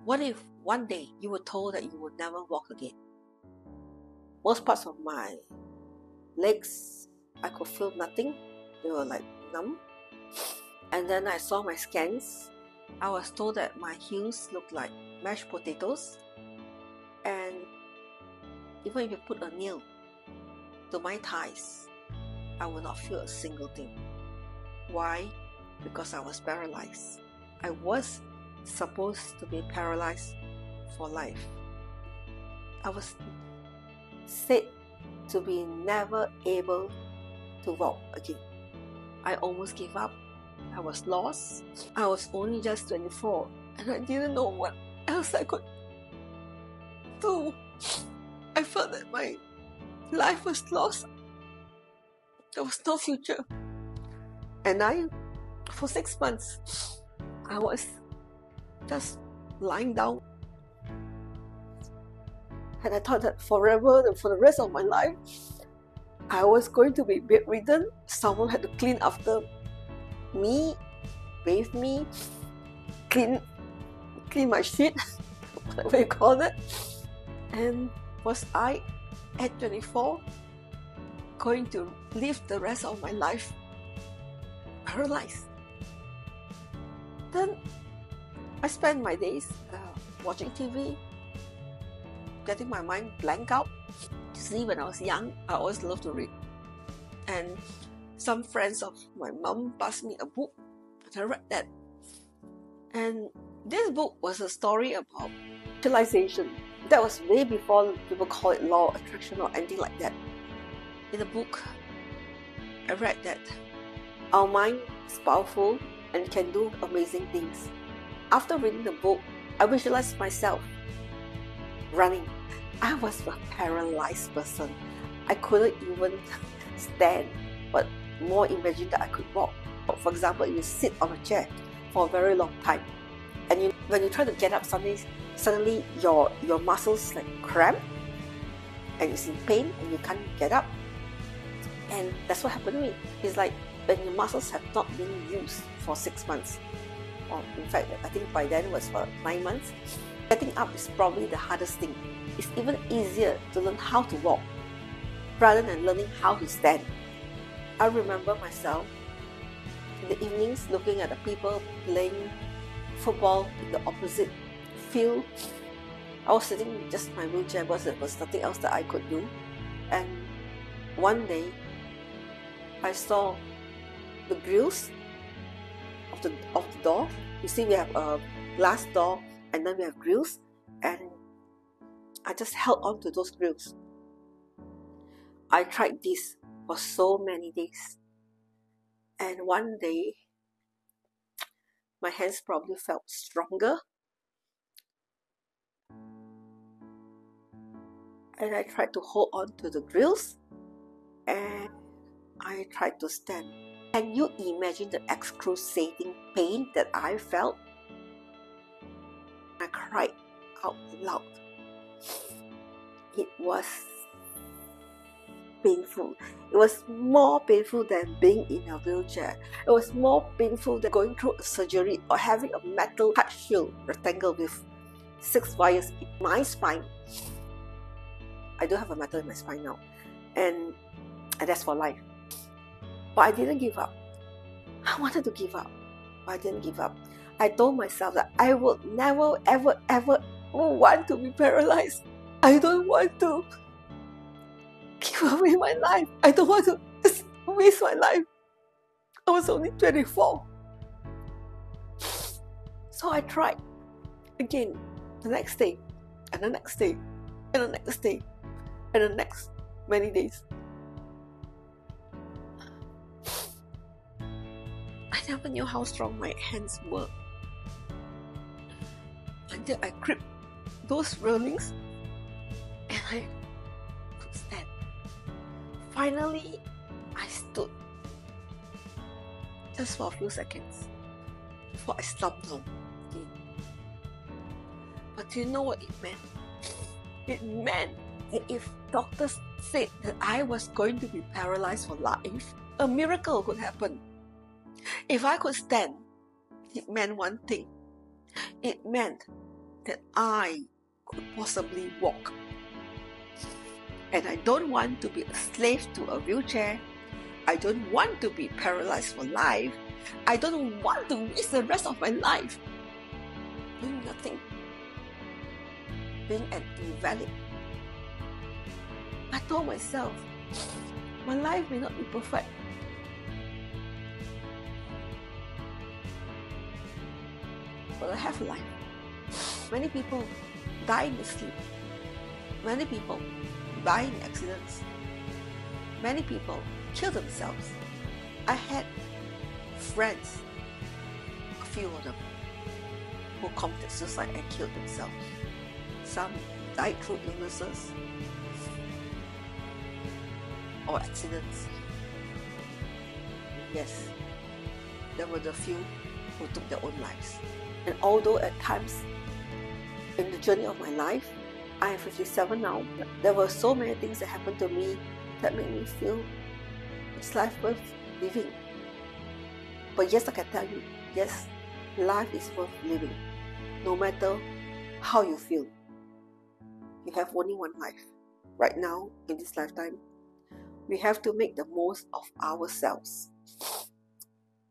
What if one day you were told that you would never walk again? Most parts of my legs, I could feel nothing. They were like numb. And then I saw my scans. I was told that my heels looked like mashed potatoes. And even if you put a nail to my thighs, I will not feel a single thing. Why? Because I was paralyzed. I was supposed to be paralyzed for life. I was said to be never able to walk again. I almost gave up. I was lost. I was only just 24 and I didn't know what else I could do. I felt that my life was lost. There was no future. And for 6 months, I was just lying down. And I thought that forever, for the rest of my life, I was going to be bedridden. Someone had to clean after me, bathe me, clean my shit, whatever you call it. And was I, at 24, going to live the rest of my life paralyzed? Then I spent my days watching TV, getting my mind blank out. See, when I was young, I always loved to read. And some friends of my mom passed me a book, and I read that. And this book was a story about visualization. That was way before people call it law of attraction or anything like that. In the book, I read that our mind is powerful and can do amazing things. After reading the book, I visualized myself running. I was a paralyzed person. I couldn't even stand, but more imagine that I could walk. For example, if you sit on a chair for a very long time, and when you try to get up, suddenly your muscles like cramp, and you're in pain and you can't get up. And that's what happened to me. It's like when your muscles have not been used for 6 months, or in fact, I think by then it was for 9 months. Getting up is probably the hardest thing. It's even easier to learn how to walk rather than learning how to stand. I remember myself in the evenings looking at the people playing football in the opposite field. I was sitting in just my wheelchair because there was nothing else that I could do. And one day, I saw the grills of the door. You see, we have a glass door and then we have grills, and I just held on to those grills. I tried this for so many days, and one day my hands probably felt stronger, and I tried to hold on to the grills, and I tried to stand. Can you imagine the excruciating pain that I felt? I cried out loud. It was painful. It was more painful than being in a wheelchair. It was more painful than going through a surgery or having a metal heart shield rectangle with 6 wires in my spine. I do have a metal in my spine now, and that's for life. But I didn't give up. I wanted to give up, but I didn't give up. I told myself that I would never, ever, ever want to be paralyzed. I don't want to give away my life. I don't want to waste my life. I was only 24. So I tried again the next day, and the next day, and the next day, and the next many days. I never knew how strong my hands were until I gripped those railings and I could stand. Finally, I stood just for a few seconds before I slumped down again. But do you know what it meant? It meant that if doctors said that I was going to be paralyzed for life, a miracle could happen. If I could stand, it meant one thing. It meant that I could possibly walk. And I don't want to be a slave to a wheelchair. I don't want to be paralyzed for life. I don't want to waste the rest of my life doing nothing, being an invalid. I told myself, my life may not be perfect, but I have a life. Many people die in their sleep. Many people die in accidents. Many people kill themselves. I had friends, a few of them, who committed suicide and killed themselves. Some died through illnesses or accidents. Yes, there were the few who took their own lives. And although at times in the journey of my life, I am 57 now, there were so many things that happened to me that made me feel it's life worth living. But yes, I can tell you, yes, life is worth living. No matter how you feel. You have only one life. Right now, in this lifetime, we have to make the most of ourselves.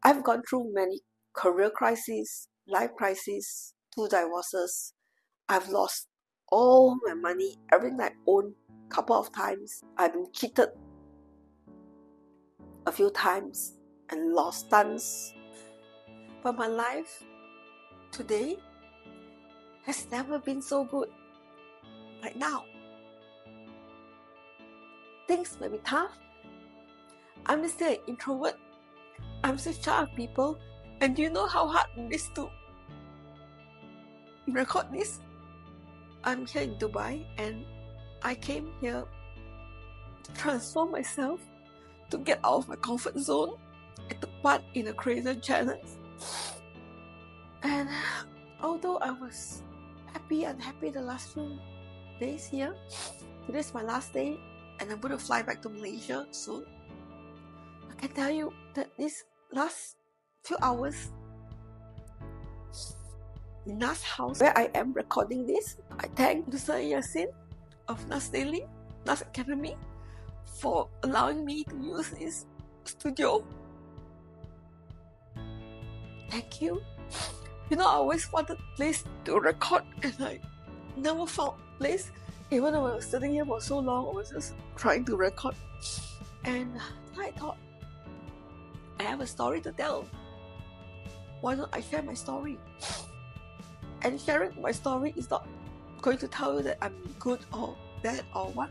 I've gone through many career crises, life crises, 2 divorces. I've lost all my money, everything I own, a couple of times. I've been cheated a few times and lost tons. But my life today has never been so good like now. Things may be tough. I'm still an introvert. I'm still shy of people. And do you know how hard it is to record this? I'm here in Dubai and I came here to transform myself, to get out of my comfort zone and to part in a crazy challenge. And although I was unhappy the last few days here, today's my last day and I'm going to fly back to Malaysia soon. I can tell you that this last few hours in Nas house where I am recording this, I thank Mr. Yassin of Nas Daily, Nas Academy for allowing me to use this studio. Thank you. You know, I always wanted a place to record and I never found a place. Even though I was sitting here for so long, I was just trying to record. And I thought, I have a story to tell. Why don't I share my story? And sharing my story is not going to tell you that I'm good or bad or what.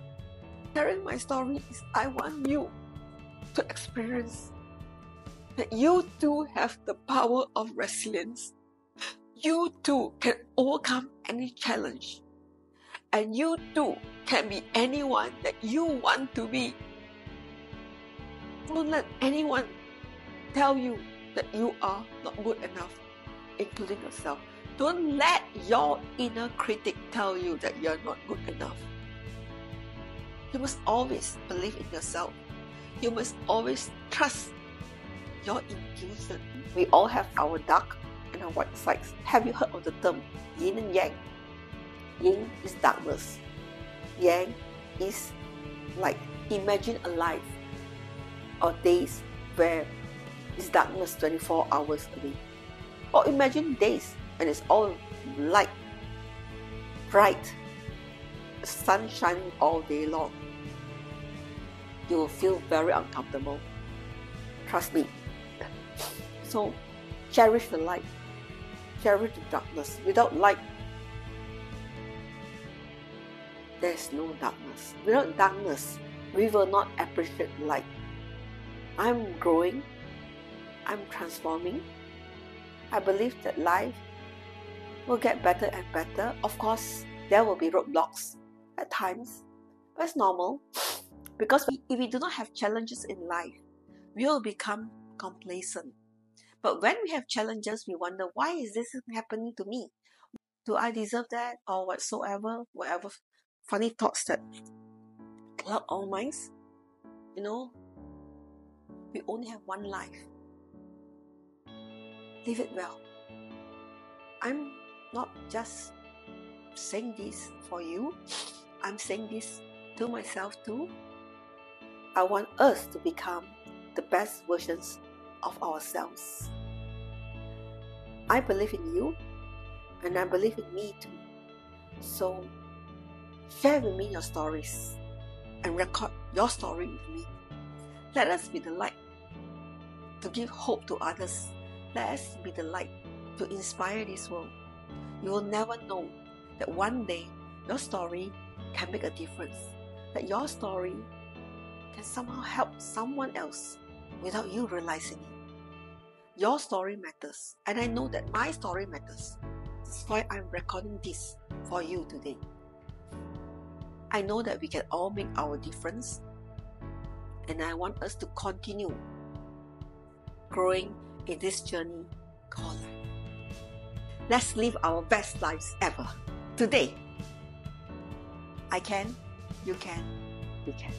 Sharing my story is I want you to experience that you too have the power of resilience. You too can overcome any challenge. And you too can be anyone that you want to be. Don't let anyone tell you that you are not good enough, including yourself. Don't let your inner critic tell you that you're not good enough. You must always believe in yourself. You must always trust your intuition. We all have our dark and our white sides. Have you heard of the term yin and yang? Yin is darkness. Yang is light. Imagine a life or days where it's darkness 24 hours a day. Or imagine days when it's all light, bright, the sun shining all day long. You will feel very uncomfortable. Trust me. So cherish the light. Cherish the darkness. Without light, there's no darkness. Without darkness, we will not appreciate light. I'm growing. I'm transforming. I believe that life will get better and better. Of course, there will be roadblocks at times. That's normal. Because if we do not have challenges in life, we will become complacent. But when we have challenges, we wonder, why is this happening to me? Do I deserve that? Or whatever funny thoughts that cloud our minds. You know, we only have one life. Live it well. I'm not just saying this for you. I'm saying this to myself too. I want us to become the best versions of ourselves. I believe in you, and I believe in me too. So share with me your stories and record your story with me. Let us be the light to give hope to others. Let us be the light to inspire this world. You will never know that one day your story can make a difference, that your story can somehow help someone else without you realizing it. Your story matters, and I know that my story matters. That's why I'm recording this for you today. I know that we can all make our difference, and I want us to continue growing in this journey called life. Let's live our best lives ever today. I can, you can, we can.